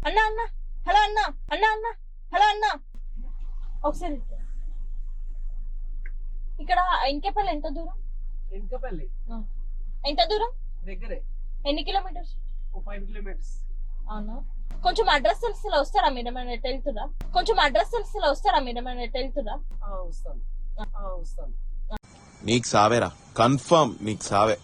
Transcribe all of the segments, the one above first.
అన్న అన్న హలో అన్న అన్న అన్న హలో అన్న ఒకసారి ఇక్కడ ఇంకేపల్లి ఎంత దూరం? ఇంకేపల్లి ఎంత దూరం? దగ్గరే. ఎన్ని కిలోమీటర్స్? 5 కిలోమీటర్స్. అవునా, కొంచెం అడ్రస్ తెలిసి వస్తారా? మీరు ఏమైనా ఎట్ వెళ్తురా? కొంచెం అడ్రస్ తెలిసి వస్తారా? మీరు ఏమైనా ఎట్ వెళ్తురా? వస్తాను. నీకు సావేరా, కన్ఫర్మ్ నీకు సావే.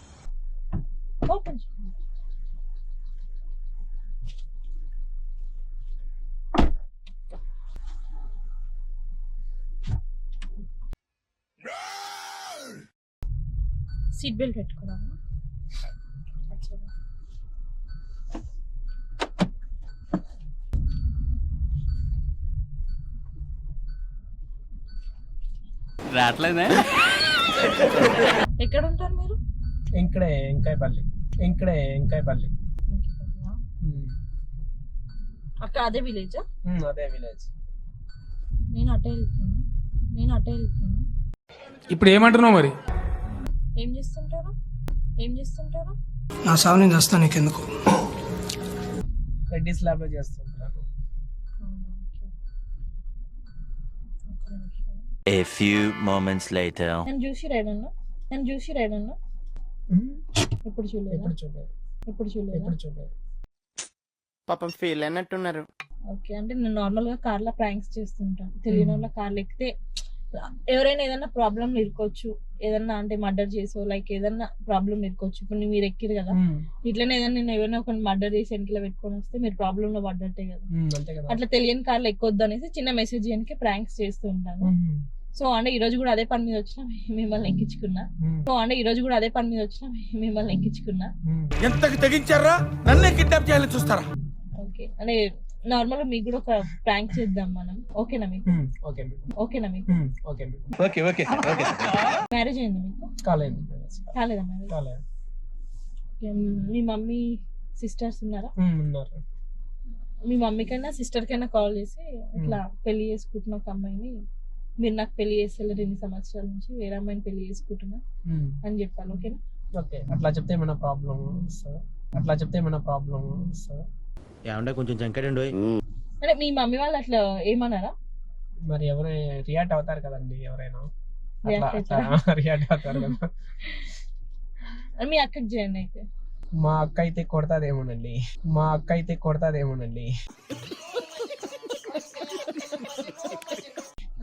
సీట్ బెల్ట్ పెట్టుకున్నాను. రావట్లేదే. ఎక్కడ ఉంటారు మీరు? ఇక్కడే ఎంకాయపల్లి. అక్కడ అదే విలేజా? అదే విలేజ్. నేను అటే వెళ్తున్నా. ఇప్పుడు ఏమంటున్నావు మరి? ఏం చేస్తుంటారు? నా సావు నేను వస్తాను, నీకెందుకు? రెడ్డిస్ ల్యాబ్ లో చేస్తుంటాను. A few moments later. నేను చూసి రైడన్నా. ఎప్పుడు చూడలేదు. పాపం ఫీల్ అయినట్టున్నారు. ఓకే, అంటే నేను నార్మల్ గా కార్ లో ప్రాంక్స్ చేస్తుంటాను. తెలియని వాళ్ళ కార్లు ఎక్కితే ఎవరైనా ఏదైనా ప్రాబ్లం ఇరుకోవచ్చు, ఏదన్నా అంటే మర్డర్ చేసో లైక్ ఏదన్నా ప్రాబ్లం ఇరుకోవచ్చు. ఇప్పుడు మీరు ఎక్కిరు కదా, ఇట్లనే ఏదన్నా నేను ఎవరైనా ఒక మర్డర్ చేసి వెనకలో పెట్టుకొని వస్తే మీరు ప్రాబ్లం లో పడ్డట్టే కదా. అట్లా తెలియని కార్లు ఎక్కొద్దు అనేసి చిన్న మెసేజ్ చేయడానికి ప్రాంక్స్ చేస్తూ ఉంటాను. సో అంటే ఈ రోజు కూడా అదే పని మీద వచ్చినా మిమ్మల్ని ఎక్కించుకున్నా. ఎంతకు తెగించారా? నన్నే కిడ్నాప్ చేయాలని చూస్తారా? ఓకే, అంటే నార్మల్ మీకు కూడా ఒక ప్రాంక్ చేద్దాం మనం. ఓకేనా మీకు? మ్యారేజ్ అయిందా మీకు? కాలేదా మ్యారేజ్? మీ మమ్మీ సిస్టర్స్ ఉన్నారా? మీ మమ్మీ కైనా సిస్టర్ కైనా కాల్ చేసి ఇట్లా పెళ్లి చేసుకుంటున్న ఒక అమ్మాయిని మీరు నాకు పెళ్లి చేస్తలేరు 2 సంవత్సరాల నుంచి, వేరే అమ్మాయిని పెళ్లి చేసుకుంటున్నా అని చెప్పాలి. ఓకేనా? అట్లా చెప్తే ఏమైనా ప్రాబ్లం వస్తుందా? ఏమంటే కొంచెం జంకడండి. అంటే మీ మమ్మీ వాళ్ళు అట్లా ఏమన్నారా? మరి ఎవరు రియాక్ట్ అవుతారు కదండి, ఎవరైనా రియాక్ట్ అవుతారు కదా. మీ అక్కకి చేయండి అయితే. మా అక్క అయితే కొడతాదేమోనండి.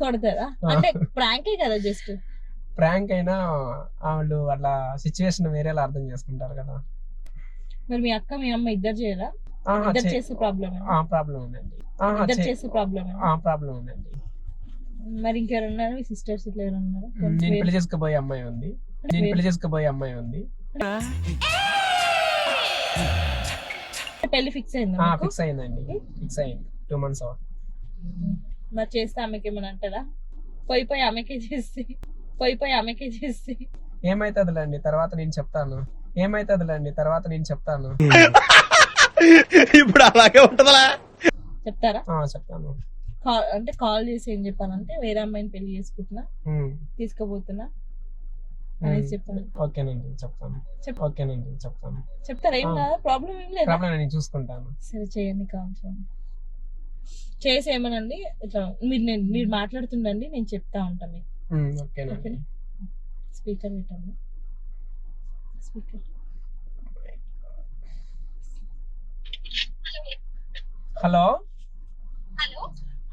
కొడతారా? అంటే ప్రాంకే కదా, జస్ట్ ప్రాంక్ అయినా వాళ్ళు అట్లా సిచ్యువేషన్ వేరేలా అర్థం చేసుకుంటారు కదా. మరి మీ అక్క మీ అమ్మ ఇద్దరు చేయరా? ఇద్దరు చేసే ప్రాబ్లం ఉందండి. మరి ఇంకెవరు ఉన్నారు? మీ సిస్టర్స్ ఇట్లా ఎవరు ఉన్నారు? నేను పెళ్లి చేసుకోబోయే అమ్మాయి ఉంది. పెళ్లి ఫిక్స్ అయింది? ఫిక్స్ అయింది 2 months అవుతుంది. మరి చేస్తే ఆమెకి ఏమని అంటారా? పోయి ఆమెకే చేస్తే ఏమైతుందిలేండి, తర్వాత నేను చెప్తాను. ఇప్పుడు అలాగే ఉంటదా? చెప్తారా? చెప్తాను. అంటే కాల్ చేసి ఏం చెప్పానంటే వేరే అమ్మాయిని పెళ్లి చేసుకుంటున్నా, తీసుకుపోతున్నా అనేసి చెప్పాను. ఓకేనండి చెప్తాను. చెప్తారా? ఏం కాదు, ప్రాబ్లం ఏం లేదు, నేను చూసుకుంటాను. సరే చేయండి, కాల్ చేయండి. చేసి ఏమనండి ఇట్లా మీరు మాట్లాడుతుండండి, నేను చెప్తా ఉంటా మీకు. ఓకేనండి. స్పీకర్ పెట్టండి.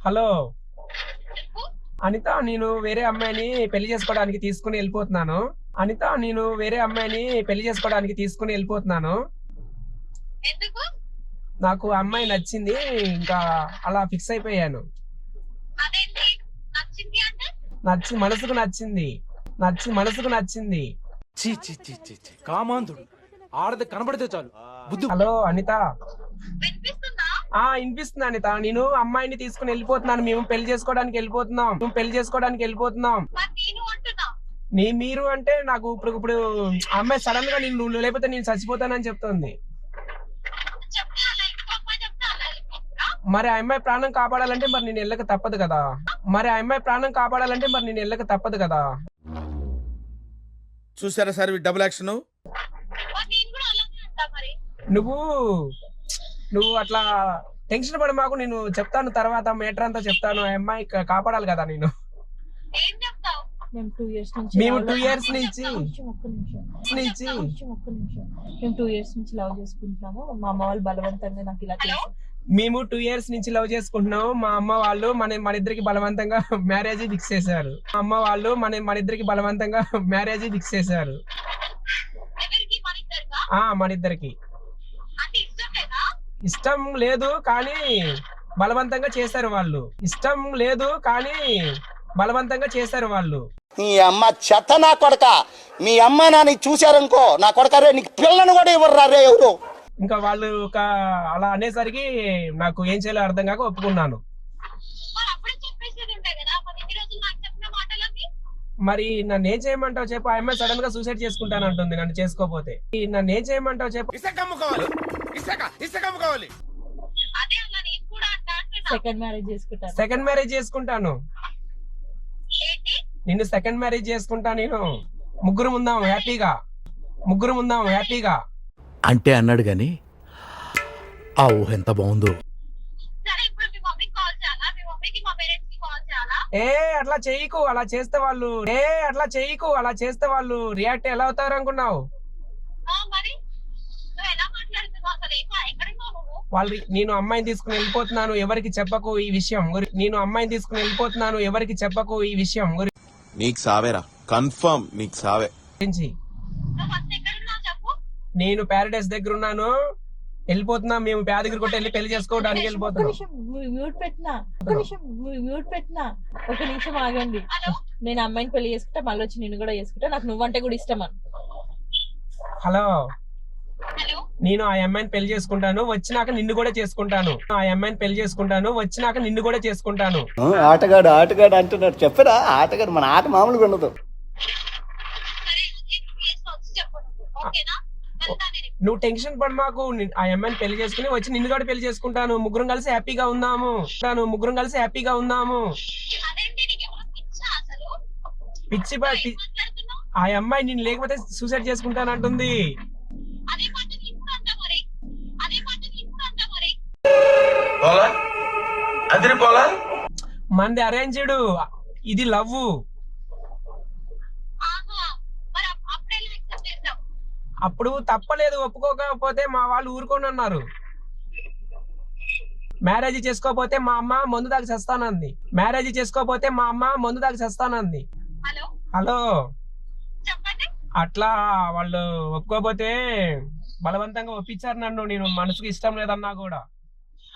హలో అనిత, నేను వేరే అమ్మాయిని పెళ్లి చేసుకోవడానికి తీసుకుని వెళ్ళిపోతున్నాను. నాకు అమ్మాయి నచ్చింది, ఇంకా అలా ఫిక్స్ అయిపోయాను. మనసుకు నచ్చింది. కామాంధుడు ఆడది కనబడితే చాలు. హలో అనిత. వినిపిస్తుంది అనిత. నేను అమ్మాయిని తీసుకుని వెళ్ళిపోతున్నాను. మేము పెళ్లి చేసుకోవడానికి వెళ్ళిపోతున్నాం. మీరు అంటే నాకు ఇప్పుడు అమ్మాయి సడన్ గా నువ్వు లేకపోతే నేను చచ్చిపోతానని చెప్తుంది. మరి ఆ అమ్మాయి ప్రాణం కాపాడాలంటే మరి నేను వెళ్ళక తప్పదు కదా. చూసారా సార్ డబుల్ యాక్షన్? నువ్వు అట్లా టెన్షన్ పడి మాకు నేను చెప్తాను తర్వాత మేటర్ అంతా చెప్తాను. ఆ అమ్మాయి కాపాడాలి కదా నేను. ఏం చెప్తావు? మేము 2 years నుంచి మేము love 2 లో- years నుంచి ఒక్క నిమిషం. నుంచి ఒక్క నిమిషం. మేము 2 years నుంచి లవ్ చేసుకుంటున్నాము. మా అమ్మ వాళ్ళు బలవంతంగా నాకు ఇలా చేశారు. మేము 2 years నుంచి లవ్ చేసుకుంటున్నాము. మా అమ్మ వాళ్ళు మన ఇద్దరికి బలవంతంగా మ్యారేజ్ ఫిక్స్ చేశారు. మా అమ్మ వాళ్ళు మన ఇద్దరికి బలవంతంగా మ్యారేజ్ ఫిక్స్ చేశారు. ఎవరికి? మన ఇద్దరికా? మన ఇద్దరికి అంటే ఇష్టం లేదా? ఇష్టం లేదు కానీ బలవంతంగా చేశారు వాళ్ళు. ఇష్టం లేదు కానీ బలవంతంగా చేశారు వాళ్ళు. నీ అమ్మ చెత్త నా కొడక, మీ అమ్మ నాని చూశారనుకో నా కొడక రే, నీకు పిల్లను కూడా ఇవ్వరు రే ఎవరు. ఇంకా వాళ్ళు అలా అనేసరికి నాకు ఏం చేయాలో అర్థం కాక ఒప్పుకున్నాను. మరి అప్పుడే చెప్పేసేది ఉంటాయి కదా, మరి ఇన్ని రోజులు నాకు చెప్పిన మాటలకి. మరి నన్ను ఏం చేయమంటావు చెప్పు. ఆ అమ్మాయి సడన్ గా సూసైడ్ చేసుకుంటాను అంటుంది నన్ను చేసుకోపోతే. నన్ను ఏం చేయమంటావు చెప్పు. ఇసుక అమ్ముకోవాలి, ఇసుక అమ్ముకోవాలి. అదే అలా నేను కూడా అంటున్నా. సెకండ్ మ్యారేజ్ చేసుకుంటాను. సెకండ్ మ్యారేజ్ చేసుకుంటాను. ఏంటి? నిన్ను సెకండ్ మ్యారేజ్ చేసుకుంటా నేను. ముగ్గురు ఉందాం హ్యాపీగా. అంటే అన్నాడు గాని ఆ ఊహ ఎంత బాగుందో. సరే, ఇప్పుడు మీ మమ్మీకి కాల్ చేయాలా? మీ మమ్మీకి మా పేరెంట్స్ కి కాల్ చేయాలా? అట్లా చేయకు. అలా చేస్తే వాళ్ళు రియాక్ట్ ఎలా అవుతారు అనుకున్నావు? మరి నువ్వు ఎలా మాట్లాడుతున్నావు అసలు? ఎక్కడున్నావు నువ్వు? నేను అమ్మాయిని తీసుకుని వెళ్ళిపోతున్నాను, ఎవరికి చెప్పకు ఈ విషయం నీకు సావేరా, కన్ఫర్మ్ నీకు సావే. గురించి నువ్వు ఫస్ట్ ఎక్కడున్నావు చెప్పు. నేను ప్యారడైస్ దగ్గర ఉన్నాను. వెళ్ళిపోతున్నా, మేము ప్యాదగిరి కొట్టి వెళ్ళి పెళ్లి చేసుకోవడానికి వెళ్ళిపోతున్నాం. ఒక నిమిషం ఆగండి. నేను అమ్మాయిని పెళ్లి చేసుకుంటా, మళ్ళీ వచ్చి నిన్ను కూడా చేసుకుంటా. నాకు నువ్వంటే కూడా ఇష్టం. హలో, హలో, నేను ఆ అమ్మాయిని పెళ్లి చేసుకుంటాను, వచ్చినాక నిన్ను కూడా చేసుకుంటాను. ఆటగాడు అంటున్నాడు. చెప్పరా ఆటగాడు, మన ఆట మామూలుగా ఉండదు. సరే వచ్చి చెప్పు. ఓకేనా? వెళ్తా నేను. నువ్వు టెన్షన్ పడి మాకు. ఆ అమ్మాయిని పెళ్లి చేసుకుని వచ్చి నిన్ను కూడా పెళ్లి చేసుకుంటాను. ముగ్గురం కలిసి హ్యాపీగా ఉందాము. అదేంటి, నీకేమైనా పిచ్చా అసలు? పిచ్చి మాట్లాడుతున్నావు? ఆ అమ్మాయి నేను లేకపోతే సూసైడ్ చేసుకుంటానంటుంది. అదే మాట నీకు కూడా అంటా మరి. మంది అరేంజ్డ్, ఇది లవ్. ఆహా, మరి అప్పుడే యాక్సెప్ట్ చేసావు? అప్పుడు తప్పలేదు. ఒప్పుకోకపోతే మా వాళ్ళు ఊరుకొని అన్నారు. మ్యారేజ్ చేసుకోపోతే మా అమ్మ మందు దాకా చేస్తానంది. హలో, హలో, చెప్పండి. అట్లా వాళ్ళు ఒప్పుకోపోతే బలవంతంగా ఒప్పించారు నన్ను. నేను మనసుకు ఇష్టం లేదన్నా కూడా.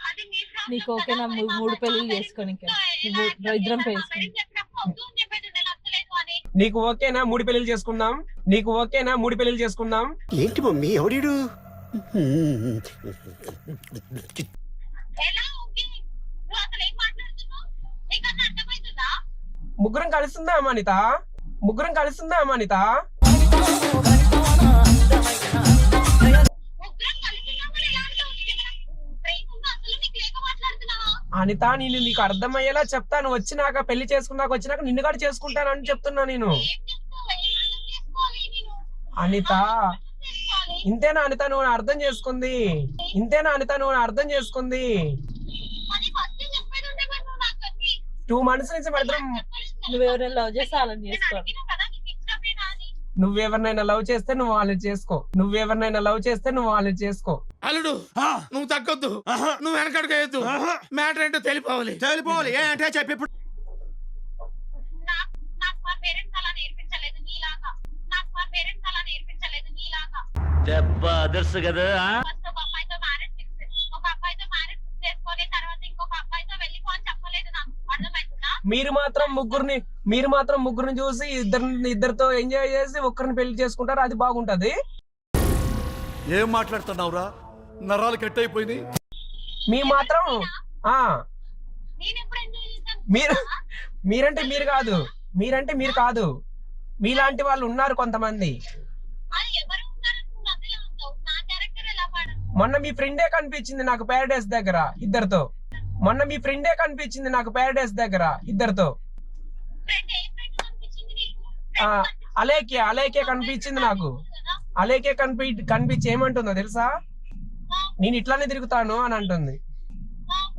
అది మీ ప్రాబ్లం నీకు ఓకేనా? కదా. 3 పెళ్లిళ్ళు చేసుకోనికి ఇద్దరం చేసుకుంటాం. పేరెంట్స్ చెప్పినప్పుడు వద్దు అని చెప్పేది నేను నచ్చలేదు అని. నీకు ఓకేనా 3 పెళ్లిళ్ళు చేసుకుందాం? ఏంటి మమ్మీ ఎవడీడు? ఎలా ఓకే? నువ్వు అసలు ఏం మాట్లాడుతున్నావు? నీకన్నా అర్థమవుతుందా? ముగ్గురం కలుస్తుందాం అనిత. ముగ్గురం కలిసినామని ఎలా అంటావు? బ్రెయిన్ ఉందా అసలు? నీకు లేక మాట్లాడుతున్నావా? అనిత, నేను నీకు అర్థమయ్యేలా చెప్తాను. వచ్చినాక పెళ్లి వచ్చినాక నిన్ను కూడా చేసుకుంటానని చెప్తున్నా నేను. ఏం చెప్తావు? ఏం అర్థం చేసుకోవాలి నేను? అనిత, చేసుకోవాలి. ఇంతేనా అనిత నువ్వు అర్థం చేసుకుంది? అది ఫస్ట్ చెప్పేది ఉంటే మరి నువ్వు నాకు అది 2 months నుంచి మరిద్దరం. నువ్వు ఎవరైనా లవ్ చేస్తే వాళ్ళని నేను చేసుకో. అడిగినా కదా నీకు ఇష్టమేనా అని. నువ్వెవరినైనా లవ్ చేస్తే నువ్వు వాళ్ళని చేసుకో. అల్లుడు నువ్వు తగ్గొద్దు, నువ్వు వెనకడుగు, మ్యాటర్ ఏంటో తెలిపోవాలి. అంటే చెప్పి నాకు మా పేరెంట్స్ అలా నేర్పించలేదు నీలాగా. దెబ్బ అదర్సు కదా. ఫస్ట్ ఒక అబ్బాయితో మ్యారేజ్ ఫిక్స్ చేసుకొని తర్వాత ఇంకొక అబ్బాయితో వెళ్ళిపో అని చెప్పలేదు నాకు. అర్థమవుతుందా? మీరు మాత్రం ముగ్గురిని చూసి ఇద్దరితో ఎంజాయ్ చేసి ఒక్కరిని పెళ్లి చేసుకుంటారు. అది బాగుంటది. ఏం మాట్లాడుతున్నావురా? నరాలు కట్ అయిపోయింది. మీ మాత్రం నేను ఎప్పుడు ఎంజాయ్ చేశాను? మీరంటే మీరు కాదు. మీలాంటి వాళ్ళు ఉన్నారు కొంతమంది. అది ఎవరు ఉన్నారు? నువ్వు మధ్యలో ఉంటావు. నా క్యారెక్టర్ ఎలా పాడను? మొన్న మీ ఫ్రెండే కనిపించింది నాకు ప్యారడైస్ దగ్గర ఇద్దరితో. ఫ్రెండ్ ఏ ఫ్రెండ్ కనిపించింది నీకు? అలేకే కనిపించింది నాకు. కనిపించి ఏమంటుందో తెలుసా? నేను ఇట్లానే తిరుగుతాను అని అంటుంది.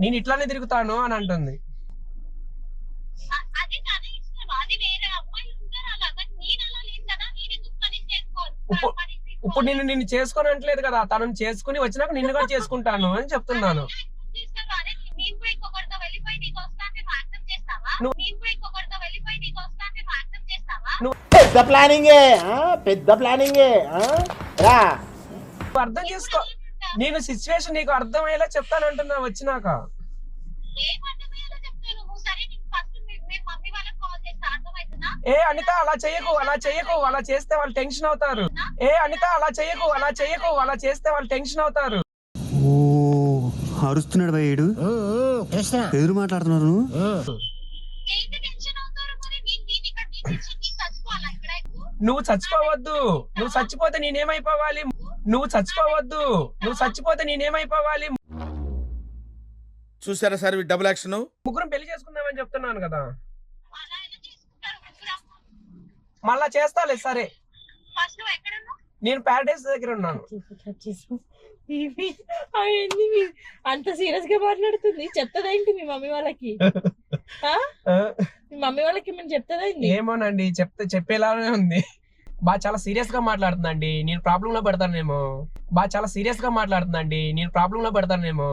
నేను ఇట్లానే తిరుగుతాను అని అంటుంది. అది తన ఇష్టం, అది వేరే అమ్మాయిలు ఉంటారు అలా, కానీ నేను అలా లేదు కదా, నేను ఎందుకు పని చేసుకోవాలి? ఇప్పుడు నిన్ను చేసుకొని అంటలేదు కదా, తనను చేసుకుని వచ్చినాక నిన్ను కూడా చేసుకుంటాను అని చెప్తున్నాను. నేను కూడా ఇంకొకరితో వెళ్ళిపోయి నీకు వస్తాను యాక్సెప్ట్ చేస్తావా? నేను కూడా ఇంకొకరితో వెళ్ళిపోయి నీకు వస్తాను యాక్సెప్ట్ చేస్తావా? పెద్ద ప్లానింగే పెద్ద ప్లానింగే రా. నువ్వు అర్థం చేసుకో, నేను సిచ్యువేషన్ నీకు అర్థమయ్యేలా చెప్తానంటున్నా వచ్చినాక. ఏం అర్థమయ్యేలా చెప్తాను నువ్వు? సరే నీకు ఫస్ట్ మీ మమ్మీ వాళ్ళకి కాల్ చేస్తా, అర్థమవుతుందా? ఏ అనిత అలా చెయ్యకు, అలా చెయ్యకు, అలా చేస్తే వాళ్ళు టెన్షన్ అవుతారు. ఏ అనిత అలా చెయ్యకు, అలా చెయ్యకు, అలా చేస్తే వాళ్ళు టెన్షన్ అవుతారు. ఓ అరుస్తున్నాడు భయ్యుడు, ఎదురు మాట్లాడుతున్నారు నువ్వు. ఏంటి టెన్షన్ అవుతారు మరి? నేను ఇక్కడ టెన్షన్ నీ చచ్చిపోవాలా ఇక్కడ? నువ్వు చచ్చిపోవద్దు, నువ్వు చచ్చిపోతే నేనేమైపోవాలి? నువ్వు చచ్చిపోవద్దు, నువ్వు చచ్చిపోతే నేనేమైపోవాలి? చూసారా సార్ డబుల్ యాక్షన్. ముగ్గురం పెళ్లి చేసుకుందామని చెప్తున్నాను కదా. అలా ఎలా చేసుకుంటారు ముగ్గురు? మళ్ళా చేస్తాలే. సరే ఫస్ట్ నువ్వు ఎక్కడ ఉన్నావు? నేను ప్యారడైస్ దగ్గర ఉన్నాను. అవన్నీ అంత సీరియస్ గా మాట్లాడుతుంది. చెప్తదేంటి మీ మమ్మీ వాళ్ళకి? మీ మమ్మీ వాళ్ళకి మేము చెప్తదేంటి? ఏమోనండి, చెప్పేలానే ఉంది. చాలా సీరియస్ గా మాట్లాడుతుందండి, నేను ప్రాబ్లం లో పెడతానేమో. చాలా సీరియస్ గా మాట్లాడుతుందండి, నేను ప్రాబ్లం లో పెడతానేమో.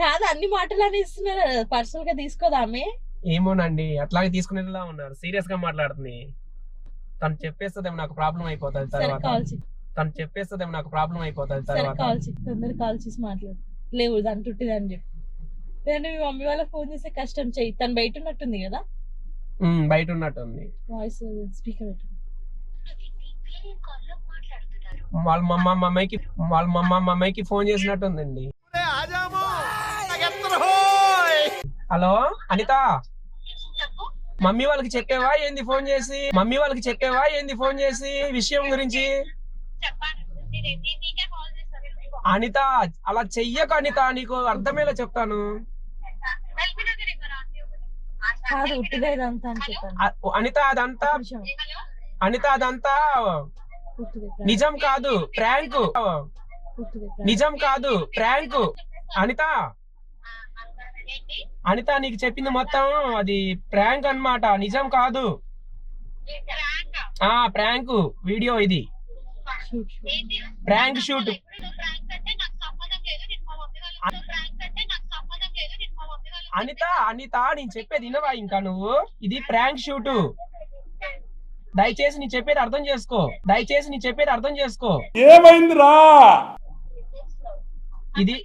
కాదు, అన్ని మాటలు అనేస్తున్నారు, పర్సనల్ గా తీసుకోదా ఆమె? ఏమోనండి, అట్లాగే తీసుకునేలా ఉన్నారు. సీరియస్ గా మాట్లాడుతుంది. తను చెప్పేస్తుందేమో నాకు ప్రాబ్లం అయిపోతుంది తర్వాత. తను చెప్పేస్తుందేమో నాకు ప్రాబ్లం అయిపోతుంది తర్వాత. తొందర కాల్ చేసి మాట్లాడు. లేవు దాని తుట్టిది అని చెప్పి. లేదంటే మీ మమ్మీ వాళ్ళకి ఫోన్ చేస్తే కష్టం. చెయ్యి. తను బయట ఉన్నట్టుంది కదా, బయట ఉన్నట్టుంది. వాయిస్ స్పీకర్ పెట్టు. వాళ్ళ మమ్మకి ఫోన్ చేసినట్టుందండి. హలో అనిత, మమ్మీ వాళ్ళకి చెప్పేవా ఏంది ఫోన్ చేసి? మమ్మీ వాళ్ళకి చెప్పేవా ఏంది ఫోన్ చేసి విషయం గురించి? అనిత అలా చెయ్యక అనిత, నీకు అర్థమయ్యేలా చెప్తాను. కాదు, ఉట్టిదే ఇదంతా అని చెప్పాను. అనిత అదంతా నిజం కాదు, ప్రాంక్. నిజం కాదు, ప్రాంక్. అనిత నీకు చెప్పింది మొత్తం అది ప్రాంక్ అన్నమాట, నిజం కాదు. ప్రాంక్ వీడియో ఇది, ప్రాంక్ షూట్. అనిత నేను చెప్పేది వినవా ఇంకా నువ్వు? ఇది ప్రాంక్ షూట్. దయచేసి నీ చెప్పేది అర్థం చేసుకో. ఏమైందిరా? ఇది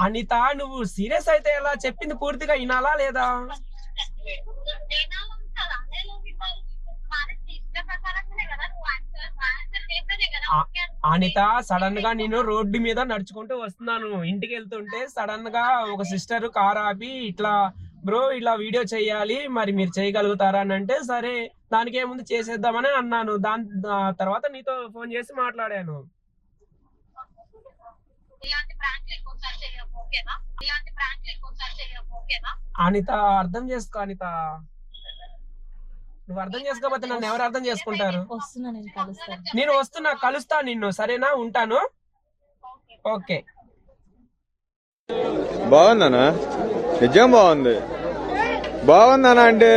అనిత, నువ్వు సీరియస్ అయితే ఎలా? చెప్పింది పూర్తిగా వినాలా లేదా? అనిత, సడన్ గా నేను రోడ్డు మీద నడుచుకుంటూ వస్తున్నాను, ఇంటికి వెళ్తుంటే సడన్ గా ఒక సిస్టర్ కార్ ఆపి ఇట్లా బ్రో ఇలా వీడియో చేయాలి, మరి మీరు చేయగలుగుతారా అని అంటే, సరే దానికి ఏముంది చేసేద్దామని అన్నాను. దాని తర్వాత నీతో ఫోన్ చేసి మాట్లాడాను. అనిత అర్థం చేసుకో. అనిత నువ్వు అర్థం చేసుకోకపోతే నన్ను ఎవరు అర్థం చేసుకుంటారు? నేను వస్తున్నా, కలుస్తా నిన్ను. సరేనా, ఉంటాను. ఓకే. బాగుందనా? నిజం బాగుంది. బాగుందనా అంటే